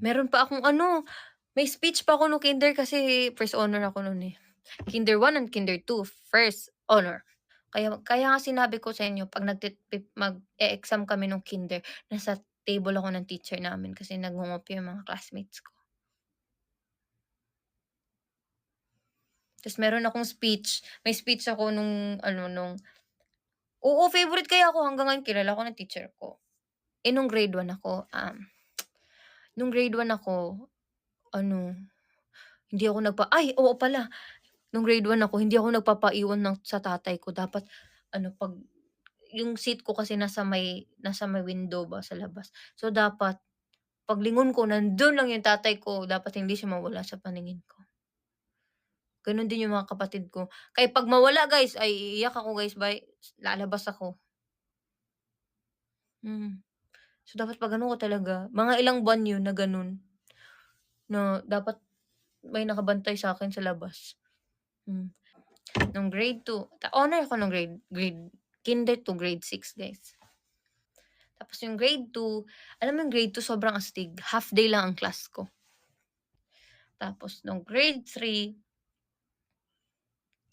Meron pa akong ano, may speech pa ako nung kinder kasi first honor ako nun, eh. Kinder 1 and kinder 2, first honor. Kaya kaya nga sinabi ko sa inyo 'pag mag-e-exam kami nung kinder, nasa table ako ng teacher namin kasi nangungopia yung mga classmates ko. Ta's meron akong speech, may speech ako nung ano, oo, favorite kaya ako hanggang ngayon kilala ako ng teacher ko. Nung grade 1 ako, nung grade 1 ako, ano, hindi ako ay, oo pala, nung grade 1 ako hindi ako nagpapaiwan sa tatay ko. Dapat ano 'pag yung seat ko kasi nasa may window ba sa labas. So, dapat paglingon ko nandun lang yung tatay ko, dapat hindi siya mawala sa paningin ko. Gano'n din yung mga kapatid ko. Kaya 'pag mawala guys ay iiyak ako guys, lalabas ako. Mm. So, dapat 'pag ano ko talaga, mga ilang buwan yun na gano'n, na dapat may nakabantay sa'kin sa labas. Hmm. Nung grade 2, honor ako nung grade grade kinder to grade 6 guys. Tapos yung grade 2, alam mo yung grade 2 sobrang astig, half day lang ang class ko. Tapos nung grade 3,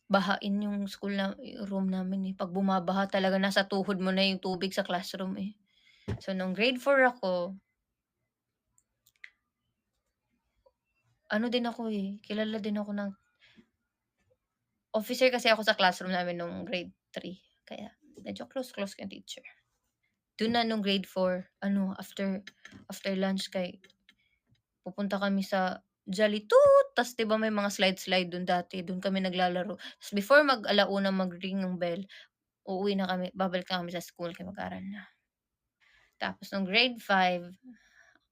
bahain yung room namin, eh. 'Pag bumabaha talaga nasa tuhod mo na yung tubig sa classroom, eh. So nung grade 4 ako, ano din ako, eh, kilala din ako ng officer kasi ako sa classroom namin nung grade 3. Kaya medyo close-close ko yung teacher. Dun na nung grade 4 ano, after lunch pupunta kami sa Jolly Toot, ta's 'di ba may mga slide-slide dun dati, dun kami naglalaro. Ta's before mag-alauna mag-ring ng bell, uuwi na kami, babalik na kami sa school kasi mag-aaral na. Tapos nung grade 5,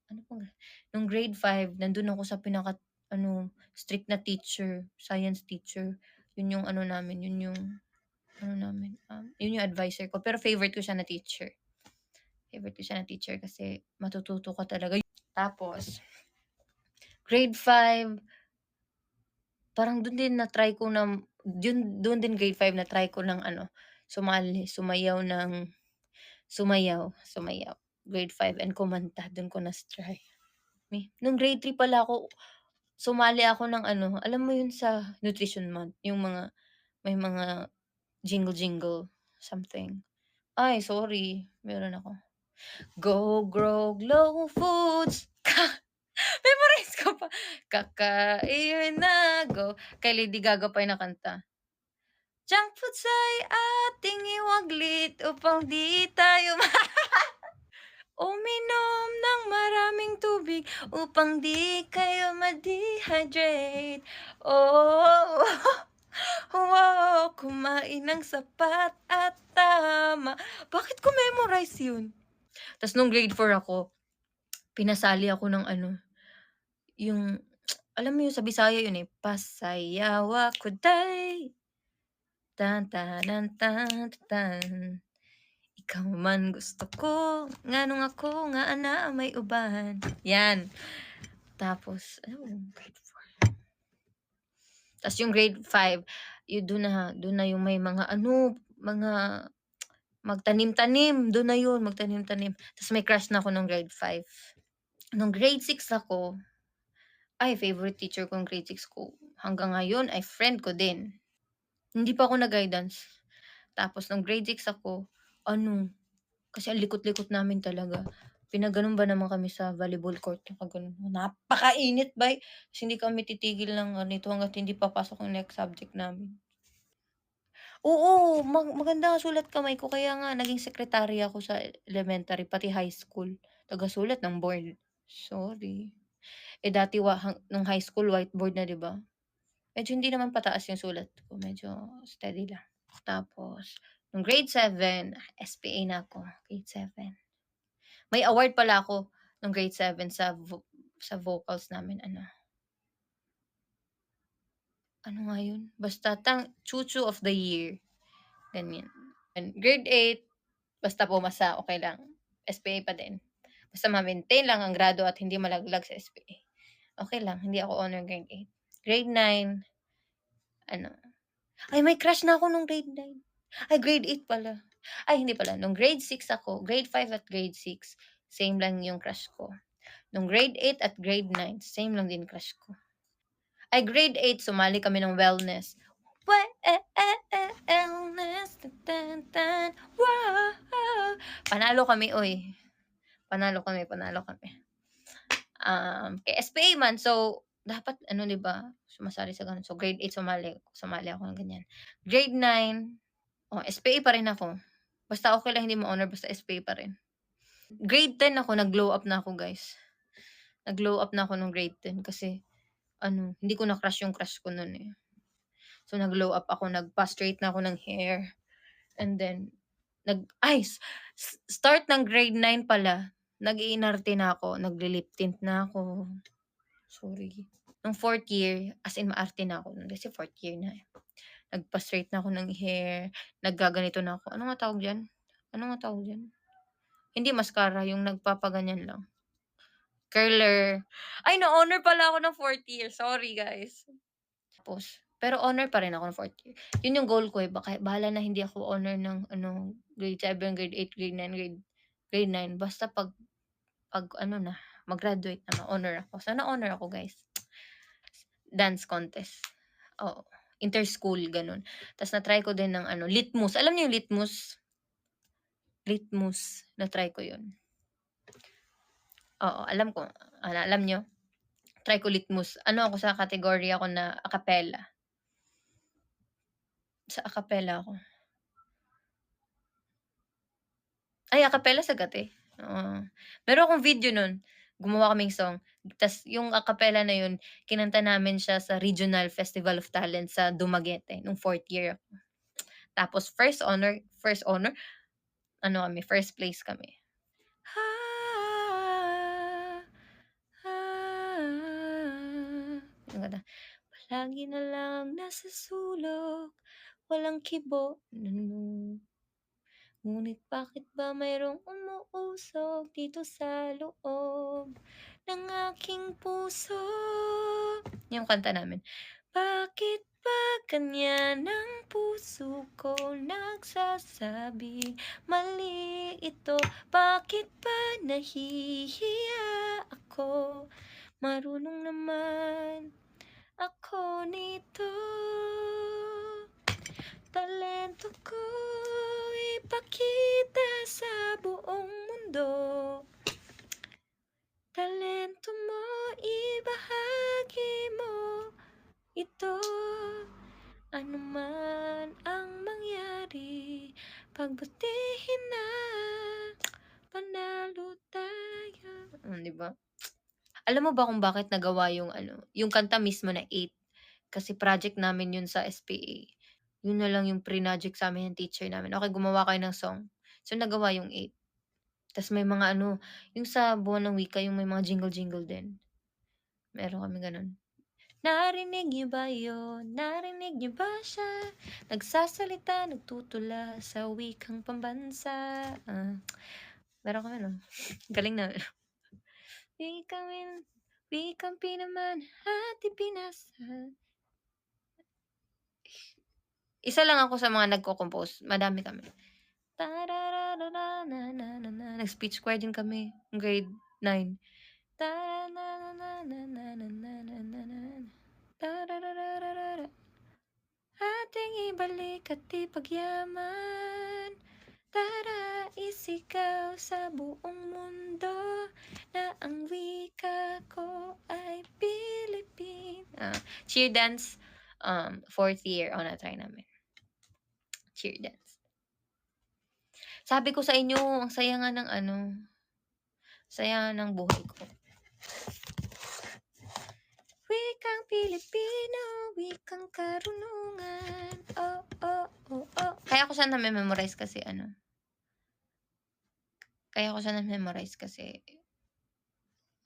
ano bang nung grade 5 nandun ako sa pinaka-ano, strict na teacher, science teacher. Yun yung ano namin, yun yung ano namin, yun yung adviser ko, pero favorite ko siya na teacher kasi matututo ka talaga. Tapos grade 5, parang dun din grade 5 na-try ko ng ano, sumayaw. Grade 5 and kumanta, dun ko try. Nung grade 3 pala sumali ako ng ano, alam mo yun sa nutrition month, yung may mga jingle-jingle, something. Ay sorry, meron ako. Go grow glow foods. Memorize ko pa. Kakainin na go. Kay Lady Gaga pa yung nakanta. Junk foods ay ating iwaglit upang di tayo uminom ng maraming tubig upang di kayo ma-dehydrate. Oh, wow, kumain ng sapat at tama. Bakit ko memorize yun? Tas nung grade 4 ako, pinasali ako ng ano, yung alam mo yun sa Bisaya yun, eh, "Pasayaw ako day, tan tanan tan tan, ikaw man gusto ko, nganong ako nga ana may uban." 'Yan. Tapos ano ba yung grade 4? Tas yung grade 5, dun na yung may mga ano, mga magtanim-tanim, dun na yun, magtanim-tanim. Tas may crush na ako nung grade 5. Nung grade 6 ako, ay favorite teacher ko nung grade 6 ko, hanggang ngayon ay friend ko din. Hindi pa ako nag-guidance. Tapos nung grade 6 ako, ano, kasi ang likot-likot namin talaga. Pinagano'n ba naman kami sa volleyball court, nakagano'n. Napakainit ta's hindi kami titigil ng ganito hangga't hindi papasok yung next subject namin. Oo, maganda nga sulat kamay ko kaya nga naging sekretarya ako sa elementary pati high school, tagasulat ng board. Sorry. Eh, dati nung high school whiteboard na 'di ba? Medyo hindi naman pataas yung sulat ko, medyo steady lang. Tapos nung grade 7, SPA na ako, grade 7. May award pala ako nung grade 7 sa vocals namin ano, ano nga yun, basta Chuchu of the Year, ganyan. Grade 8, basta pumasa okey lang, SPA pa din. Basta ma-maintain lang ang grado at hindi malaglag sa SPA, okey lang, hindi ako honor grade 8. Grade 9, ano, ay may crush na ako nung grade 9. Ay grade 8 pala. Ay hindi pala, nung grade 6 ako, grade 5 at grade 6, same lang yung crush ko. Nung grade 8 at grade 9 same lang din crush ko. Ay grade 8 sumali kami ng wellness. Wellness, tan tan tan, wow. Panalo kami uy, panalo kami. Kay SPA man so dapat ano 'di ba, sumasali sa gano'n. So grade 8 sumali ako ng ganyan. Grade 9 oh, SPA pa rin ako. Basta okey lang hindi ma-honor basta SPA pa rin. Grade 10 ako nag-glow up na ako guys. Nag-glow up na ako nung grade 10 kasi ano, hindi ko na crush yung crush ko nun, eh. So nag-glow up ako, nagpa-straight na ako ng hair and then start ng grade 9 pala, nag-iinarte na ako, nagle-lip tint na ako. Sorry. Nung 4th year, as in maarte na ako nun kasi 4th year na, eh. Nagpa-straight na ako ng hair, naggaganito na ako. Ano nga tawag diyan? Ano nga tawag diyan? Hindi mascara, yung nagpapaganyan lang, curler. Ay na-honor pala ako ng 4th year, sorry guys. Pero honor pa rin ako ng 4th year. Yun yung goal ko, eh, bahala na hindi ako honor ng ano, grade 7, grade 8, grade 9, grade 9 basta 'pag ano na, mag-graduate na ma-honor ako. Sana honor ako guys. Dance contest, oo, inter-school gano'n. Ta's na-try ko din ng ano, litmus. Alam niyo yung litmus? Litmus, na-try ko yun. Oo, alam niyo? Try ko litmus. Ano ako sa category ako na acapella. Sa acapella ako. Ay, acapella sa Gate, oo. Meron akong video nun, gumawa kaming song, ta's yung acapella na yun kinanta namin siya sa Regional Festival of Talent sa Dumaguete nung 4th year ako. Tapos first honor, ano kami, first place kami. Ah, ang ganda. Palagi na lang nasa sulok, walang kibo, ngunit bakit ba mayroong umuusok dito sa loob ng aking puso? Yung kanta namin. Bakit ba ganyan ang puso ko nagsasabi mali ito? Bakit ba nahihiya ako? Marunong naman ako nito. Talento ko ipakita sa buong mundo. Talento mo ibahagi mo ito. Ano man ang mangyari, pagbutihin na, panalo tayo. 'Di ba? Alam mo ba kung bakit nagawa yung ano, yung kanta mismo na 8? Kasi project namin yun sa SPA. Yun na lang yung project sa'min ng teacher namin, "Okey gumawa kayo ng song." So nagawa yung 8. Tas may mga ano, yung sa buwan ng wika yung may mga jingle-jingle din, meron kaming gano'n. Narinig niyo ba yun? Narinig niyo ba siya? Nagsasalita, nagtutula sa wikang pambansa. Meron kami nun, galing namin. Wikang pinamana at ipinasa. Isa lang ako sa mga nagko-compose, madami kami. Tararararararararara, nag-speech choir din kami nung grade 9. Taranananananananananan, tarararararara, ating ibalik at ipagyaman. Tara, isigaw sa buong mundo na ang wika ko ay Pilipino. Cheer dance, 4th year, na-try namin, cheer dance. Sabi ko sa inyo, ang saya nga ng ano, saya ng buhay ko. Wikang Pilipino, wikang karunungan, oh, oh, oh, oh. Kaya ko siya name-memorize kasi ano,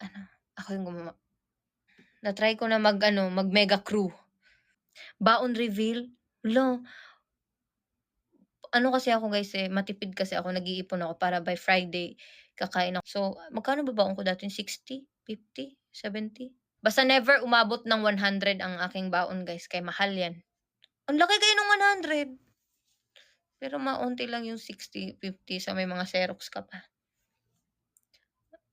ano, ako yung gumawa. Na-try ko na mag-ano, mag-mega crew. Baon reveal, hala, ano kasi ako guys, eh, matipid kasi ako, nag-iipon ako para by Friday kakain ako. So, magkano ba baon ko dati, 60, 50, 70? Basta never umabot ng 100 ang aking baon guys, kaya mahal 'yan. Ang laki kaya ng 100, pero maunti lang yung 60, 50 sa may mga Xerox ka pa.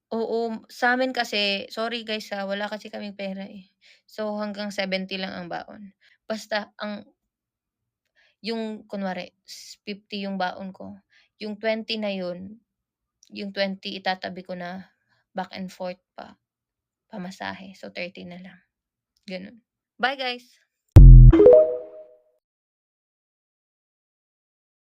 Oo, sa'min kasi sorry guys, wala kasi kaming pera, eh. So, hanggang 70 lang ang baon. Basta yung kunwari 50 yung baon ko, yung 20 na yun, yung 20 itatabi ko na back and forth pa, pamasahe. So, 30 na lang, gano'n. Bye guys.